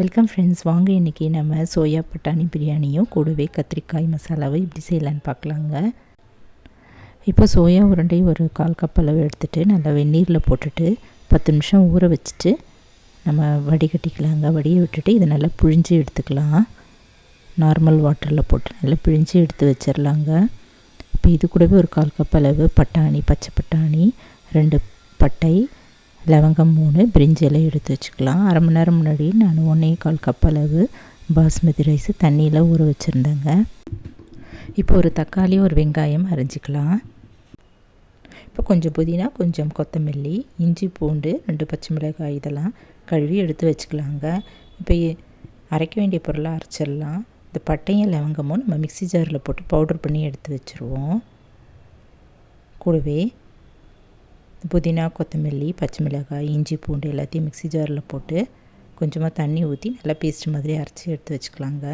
Welcome friends, வாங்க இன்றைக்கி நம்ம சோயா பட்டாணி பிரியாணியும் கூடவே கத்திரிக்காய் மசாலாவை இப்படி செய்யலான்னு பார்க்கலாங்க. இப்போ சோயா உருண்டை ஒரு 1/4 கப் அளவு எடுத்துகிட்டு நல்லா வெந்நீரில் போட்டுட்டு 10 நிமிஷம் ஊற வச்சுட்டு நம்ம வடிகட்டிக்கலாங்க. வடியை விட்டுட்டு இதை நல்லா பிழிஞ்சு எடுத்துக்கலாம். நார்மல் வாட்டரில் போட்டு நல்லா பிழிஞ்சு எடுத்து வச்சிடலாங்க. இப்போ இது கூடவே ஒரு 1/4 கப் அளவு பட்டாணி, பச்சை பட்டாணி, 2 பட்டை, லவங்கம் 3, பிரிஞ்சி இலை எடுத்து வச்சுக்கலாம். அரை மணி நேரம் முன்னாடி நான் 1/4 கப் அளவு பாஸ்மதி ரைஸு தண்ணியில் ஊற வச்சுருந்தேங்க. இப்போ ஒரு தக்காளி, ஒரு வெங்காயம் அரைஞ்சிக்கலாம். இப்போ கொஞ்சம் புதினா, கொஞ்சம் கொத்தமல்லி, இஞ்சி, பூண்டு, 2 பச்சை மிளகாய் இதெல்லாம் கழுவி எடுத்து வச்சுக்கலாங்க. இப்போ அரைக்க வேண்டிய பொருளை அரைச்சிடலாம். இந்த பட்டையும் லவங்கமும் நம்ம மிக்ஸி ஜாரில் போட்டு பவுடர் பண்ணி எடுத்து வச்சுருவோம். கூடவே புதினா, கொத்தமல்லி, பச்சை மிளகாய், இஞ்சி, பூண்டு எல்லாத்தையும் மிக்ஸி ஜாரில் போட்டு கொஞ்சமாக தண்ணி ஊற்றி நல்லா பேஸ்ட் மாதிரி அரைச்சி எடுத்து வச்சுக்கலாங்க.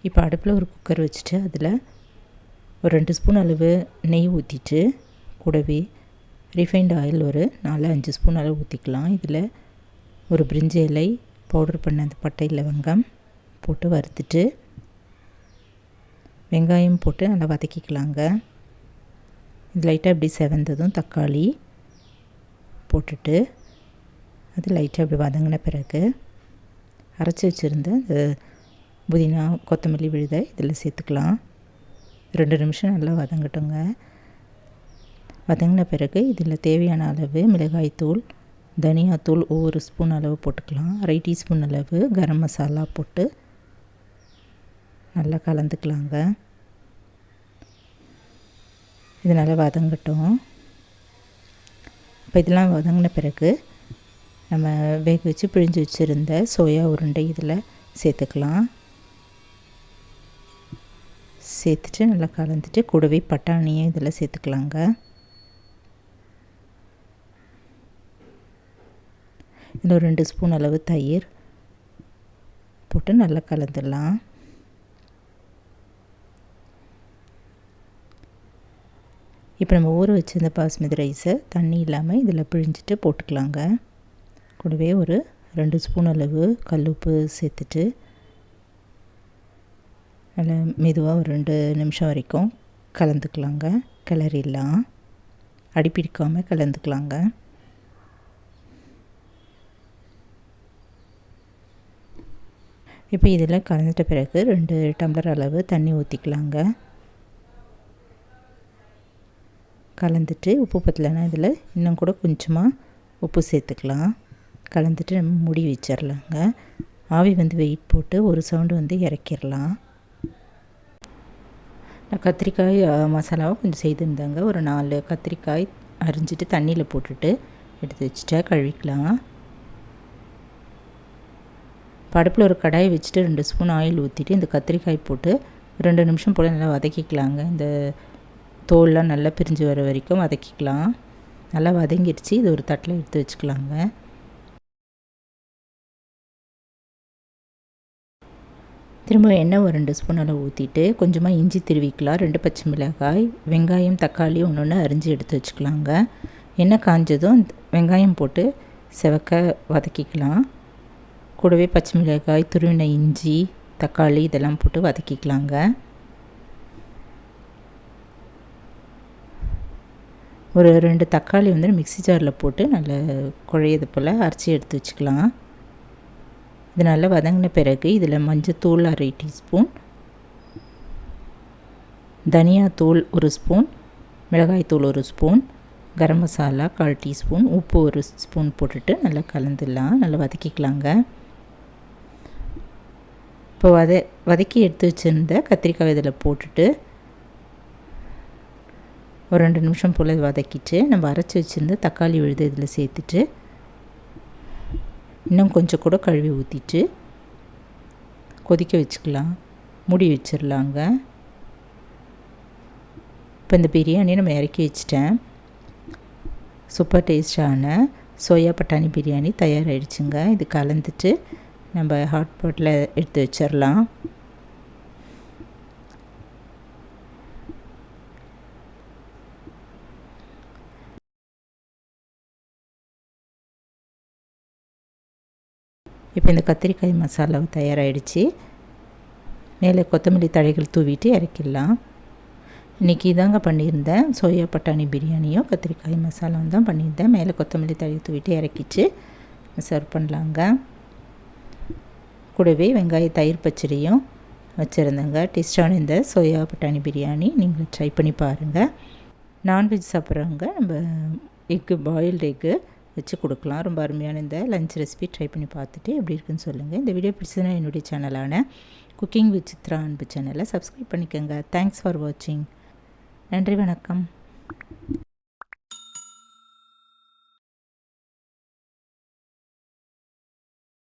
இப்போ அடுப்பில் ஒரு குக்கர் வச்சுட்டு அதில் ஒரு 2 ஸ்பூன் அளவு நெய் ஊற்றிட்டு கூடவே ரிஃபைண்ட் ஆயில் ஒரு 4-5 ஸ்பூன் அளவு ஊற்றிக்கலாம். இதில் ஒரு பிரிஞ்சி இலை, பவுடர் பண்ண அந்த பட்டை லவங்கம் போட்டு வறுத்துட்டு வெங்காயம் போட்டு நல்லா வதக்கிக்கலாங்க. இது லைட்டாக இப்படி செவந்ததும் தக்காளி போட்டுட்டு அது லைட்டாக இப்படி வதங்கின பிறகு அரைச்சி வச்சுருந்த இந்த புதினா, கொத்தமல்லி விழுதை இதில் சேர்த்துக்கலாம். 2 நிமிஷம் நல்லா வதங்கட்டுங்க. வதங்கின பிறகு இதில் தேவையான அளவு மிளகாய்த்தூள், தனியாத்தூள் ஒவ்வொரு ஸ்பூன் அளவு போட்டுக்கலாம். 1/2 டீஸ்பூன் அளவு கரம் மசாலா போட்டு நல்லா கலந்துக்கலாங்க. இது நல்லா வதங்கட்டும். இப்போ இதெல்லாம் வதங்கின பிறகு நம்ம வேக வச்சு பிழிஞ்சு வச்சுருந்த சோயா உருண்டை இதில் சேர்த்துக்கலாம். சேர்த்துட்டு நல்லா கலந்துட்டு கூடவே பட்டாணியை இதில் சேர்த்துக்கலாங்க. இதில் ஒரு 2 ஸ்பூன் அளவு தயிர் போட்டு நல்லா கலந்துடலாம். இப்போ நம்ம ஊற வச்சுருந்த பாஸ்மதி ரைஸை தண்ணி இல்லாமல் இதில் பிழிஞ்சிட்டு போட்டுக்கலாங்க. கூடவே ஒரு 2 ஸ்பூன் அளவு கல்லுப்பு சேர்த்துட்டு நல்லா மெதுவாக ஒரு 2 நிமிஷம் வரைக்கும் கலந்துக்கலாங்க. கிளறிடலாம், அடிப்பிடிக்காமல் கலந்துக்கலாங்க. இப்போ இதில் கலந்துட்ட பிறகு 2 டம்ளர் அளவு தண்ணி ஊற்றிக்கலாங்க. கலந்துட்டு உப்பு பத்தலைன்னா இதில் இன்னும் கூட கொஞ்சமாக உப்பு சேர்த்துக்கலாம். கலந்துட்டு நம்ம மூடி வச்சிடலாங்க. ஆவி வந்து வெயிட் போட்டு ஒரு சவுண்டு வந்து இறக்கிடலாம். நான் கத்திரிக்காய் மசாலாவை கொஞ்சம் செய்திருந்தாங்க. ஒரு 4 கத்திரிக்காய் அரிஞ்சிட்டு தண்ணியில் போட்டுட்டு எடுத்து வச்சுட்டா கழுவிக்கலாம். அடுப்பில் ஒரு கடாயை வச்சுட்டு 2 ஸ்பூன் ஆயில் ஊற்றிட்டு இந்த கத்திரிக்காய் போட்டு 2 நிமிஷம் போல் நல்லா வதக்கிக்கலாங்க. இந்த தோல்லாம் நல்லா பிரிஞ்சு வர வரைக்கும் வதக்கிக்கலாம். நல்லா வதங்கிடுச்சு. இது ஒரு தட்டில் எடுத்து வச்சுக்கலாங்க. திரும்ப எண்ணெய் ஒரு 2 ஸ்பூன் அளவு ஊற்றிட்டு கொஞ்சமாக இஞ்சி திருவிக்கலாம். 2 பச்சை மிளகாய், வெங்காயம், தக்காளி ஒன்று அரிஞ்சு எடுத்து வச்சுக்கலாங்க. எண்ணெய் காஞ்சதும் வெங்காயம் போட்டு செவக்க வதக்கிக்கலாம். கூடவே பச்சை மிளகாய், துருவின இஞ்சி, தக்காளி இதெல்லாம் போட்டு வதக்கிக்கலாங்க. ஒரு 2 தக்காளி வந்து மிக்ஸி ஜாரில் போட்டு நல்லா குழையது போல் அரைச்சி எடுத்து வச்சுக்கலாம். இது நல்லா வதங்கின பிறகு இதில் மஞ்சத்தூள் 1/2 டீஸ்பூன், தனியாத்தூள் 1 ஸ்பூன், மிளகாய்த்தூள் 1 ஸ்பூன், கரம் மசாலா 1/4 டீஸ்பூன், உப்பு 1 ஸ்பூன் போட்டுட்டு நல்லா கலந்துடலாம். நல்லா வதக்கிக்கலாங்க. இப்போ வதக்கி எடுத்து வச்சுருந்த கத்திரிக்காய் இதில் போட்டுட்டு ஒரு 2 நிமிஷம் போல் வதக்கிட்டு நம்ம அரைச்சி வச்சுருந்த தக்காளி விழுது இதில் சேர்த்துட்டு இன்னும் கொஞ்சம் கூட கழுவி ஊற்றிட்டு கொதிக்க வச்சுக்கலாம். மூடி வச்சிடலாங்க. இப்போ இந்த பிரியாணி நம்ம இறக்கி வச்சிட்டேன். சூப்பர் டேஸ்டான சோயா பட்டாணி பிரியாணி தயாராகிடுச்சுங்க. இது கலந்துட்டு நம்ம ஹாட் பாட்டில் எடுத்து வச்சிடலாம். இப்போ இந்த கத்திரிக்காய் மசாலா தயாராகிடுச்சு. மேலே கொத்தமல்லி தழைகள் தூவிட்டு இறக்கிடலாம். இன்றைக்கி இதாங்க பண்ணியிருந்தேன். சோயா பட்டாணி பிரியாணியும் கத்திரிக்காய் மசாலாவும் தான் பண்ணியிருந்தேன். மேலே கொத்தமல்லி தழை தூவிட்டு இறக்கிச்சு சர்வ் பண்ணலாங்க. கூடவே வெங்காய தயிர் பச்சடியும் வச்சுருந்தேங்க. டேஸ்டான இந்த சோயா பட்டாணி பிரியாணி நீங்கள் ட்ரை பண்ணி பாருங்கள். நான்வெஜ் சாப்பிட்றவங்க நம்ம பாயில்டு எக்கு வச்சு கொடுக்கலாம். ரொம்ப அருமையான இந்த லஞ்ச் ரெசிபி ட்ரை பண்ணி பார்த்துட்டு எப்படி இருக்குன்னு சொல்லுங்கள். இந்த வீடியோ பிடிச்சதுன்னா என்னுடைய சேனலான குக்கிங் வித் சித்ரா அன்பு சேனலை சப்ஸ்கிரைப் பண்ணிக்கோங்க. தேங்க்ஸ் ஃபார் வாட்சிங். நன்றி, வணக்கம்.